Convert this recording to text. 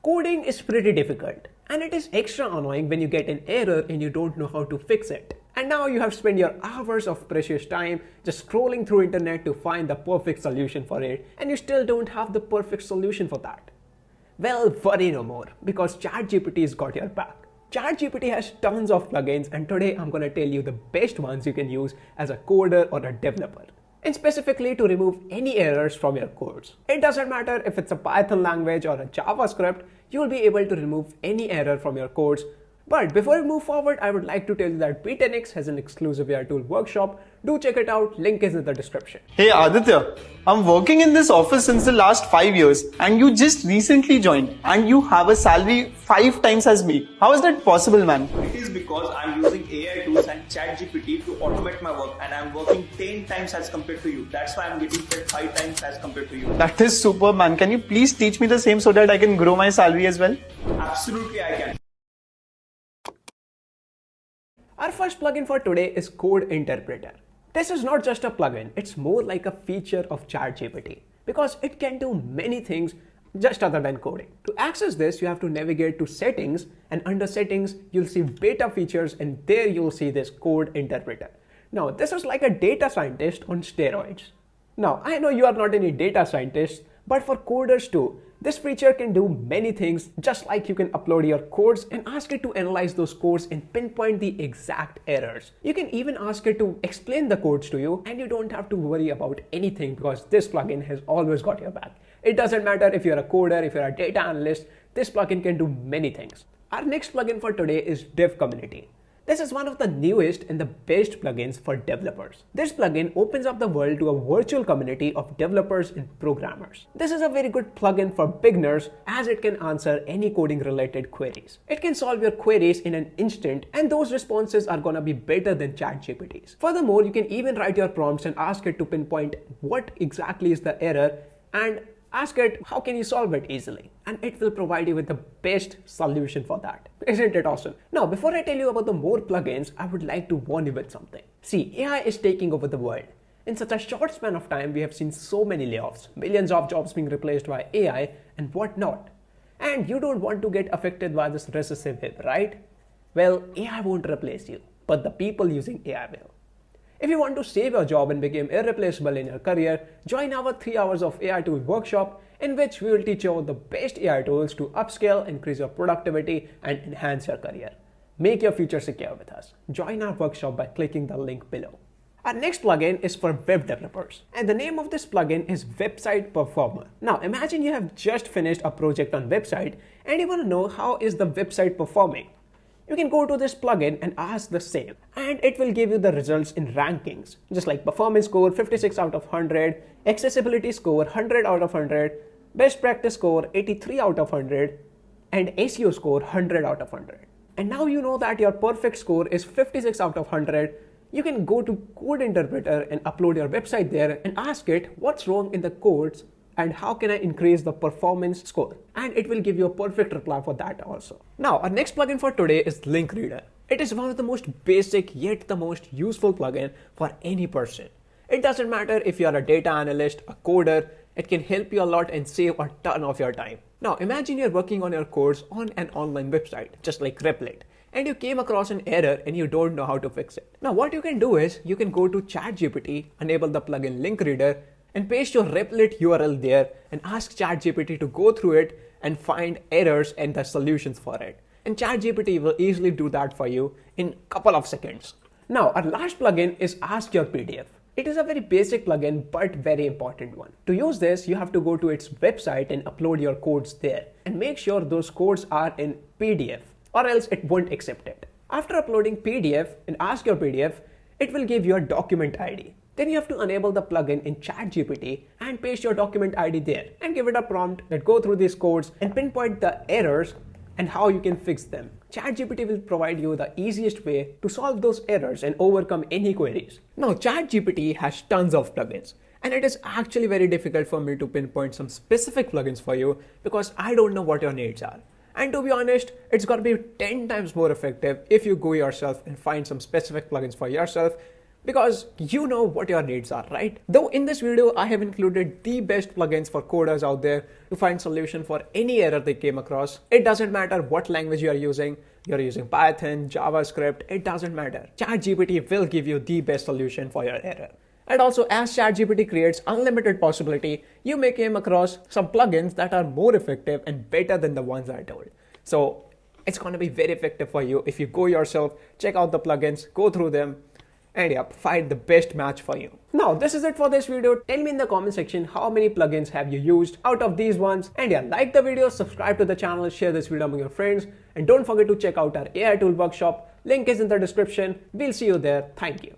Coding is pretty difficult, and it is extra annoying when you get an error and you don't know how to fix it. And now you have spent your hours of precious time just scrolling through internet to find the perfect solution for it, and you still don't have the perfect solution for that. Well, worry no more, because ChatGPT's got your back. ChatGPT has tons of plugins, and today I'm gonna tell you the best ones you can use as a coder or a developer, and specifically to remove any errors from your codes. It doesn't matter if it's a Python language or a JavaScript, you'll be able to remove any error from your codes. But before we move forward, I would like to tell you that Be10x has an exclusive AI tool workshop. Do check it out, link is in the description. Hey Aditya, I'm working in this office since the last 5 years and you just recently joined and you have a salary 5 times as me. How is that possible, man? It is because I'm using AI tools and ChatGPT to automate my work, and I'm working 10 times as compared to you. That's why I'm getting paid 5 times as compared to you. That is super, man. Can you please teach me the same so that I can grow my salary as well? Absolutely, I can. Our first plugin for today is Code Interpreter. This is not just a plugin, it's more like a feature of ChatGPT because it can do many things just other than coding. To access this, you have to navigate to settings, and under settings, you'll see beta features, and there you'll see this Code Interpreter. Now, this is like a data scientist on steroids. Now, I know you are not any data scientists, but for coders too, this feature can do many things, just like you can upload your codes and ask it to analyze those codes and pinpoint the exact errors. You can even ask it to explain the codes to you, and you don't have to worry about anything because this plugin has always got your back. It doesn't matter if you're a coder, if you're a data analyst, this plugin can do many things. Our next plugin for today is Divi Community. This is one of the newest and the best plugins for developers. This plugin opens up the world to a virtual community of developers and programmers. This is a very good plugin for beginners as it can answer any coding related queries. It can solve your queries in an instant, and those responses are gonna be better than ChatGPT's. Furthermore, you can even write your prompts and ask it to pinpoint what exactly is the error and ask it how can you solve it easily, and it will provide you with the best solution for that. Isn't it awesome? Now, before I tell you about the more plugins, I would like to warn you with something. See, AI is taking over the world. In such a short span of time, we have seen so many layoffs, millions of jobs being replaced by AI and whatnot. And you don't want to get affected by this recessive wave, right? Well, AI won't replace you, but the people using AI will. If you want to save your job and become irreplaceable in your career, join our 3 hours of AI tool workshop in which we will teach you the best AI tools to upscale, increase your productivity, and enhance your career. Make your future secure with us. Join our workshop by clicking the link below. Our next plugin is for web developers, and the name of this plugin is Website Performer. Now imagine you have just finished a project on website and you want to know how is the website performing. You can go to this plugin and ask the same, and it will give you the results in rankings, just like performance score 56 out of 100, accessibility score 100 out of 100, best practice score 83 out of 100, and SEO score 100 out of 100. And now you know that your perfect score is 56 out of 100. You can go to Code Interpreter and upload your website there and ask it what's wrong in the codes and how can I increase the performance score, and it will give you a perfect reply for that also. Now, our next plugin for today is Link Reader. It is one of the most basic yet the most useful plugin for any person. It doesn't matter if you are a data analyst, a coder, it can help you a lot and save a ton of your time. Now, imagine you're working on your codes on an online website, just like Replit, and you came across an error and you don't know how to fix it. Now, what you can do is you can go to ChatGPT, enable the plugin Link Reader, and paste your Replit URL there and ask ChatGPT to go through it and find errors and the solutions for it. And ChatGPT will easily do that for you in a couple of seconds. Now, our last plugin is Ask Your PDF. It is a very basic plugin, but very important one. To use this, you have to go to its website and upload your codes there. And make sure those codes are in PDF, or else it won't accept it. After uploading PDF and Ask Your PDF, it will give you a document ID. Then you have to enable the plugin in ChatGPT and paste your document ID there and give it a prompt that go through these codes and pinpoint the errors and how you can fix them. ChatGPT will provide you the easiest way to solve those errors and overcome any queries. Now, ChatGPT has tons of plugins, and it is actually very difficult for me to pinpoint some specific plugins for you because I don't know what your needs are. And to be honest, it's gonna be 10 times more effective if you go yourself and find some specific plugins for yourself. because you know what your needs are, right? Though in this video, I have included the best plugins for coders out there to find solution for any error they came across. It doesn't matter what language you're using Python, JavaScript, it doesn't matter. ChatGPT will give you the best solution for your error. And also, as ChatGPT creates unlimited possibility, you may come across some plugins that are more effective and better than the ones I told. So it's going to be very effective for you if you go yourself, check out the plugins, go through them, and yep, find the best match for you. Now, this is it for this video. Tell me in the comment section how many plugins have you used out of these ones. And yeah, like the video, subscribe to the channel, share this video among your friends, and don't forget to check out our AI tool workshop. Link is in the description. We'll see you there. Thank you.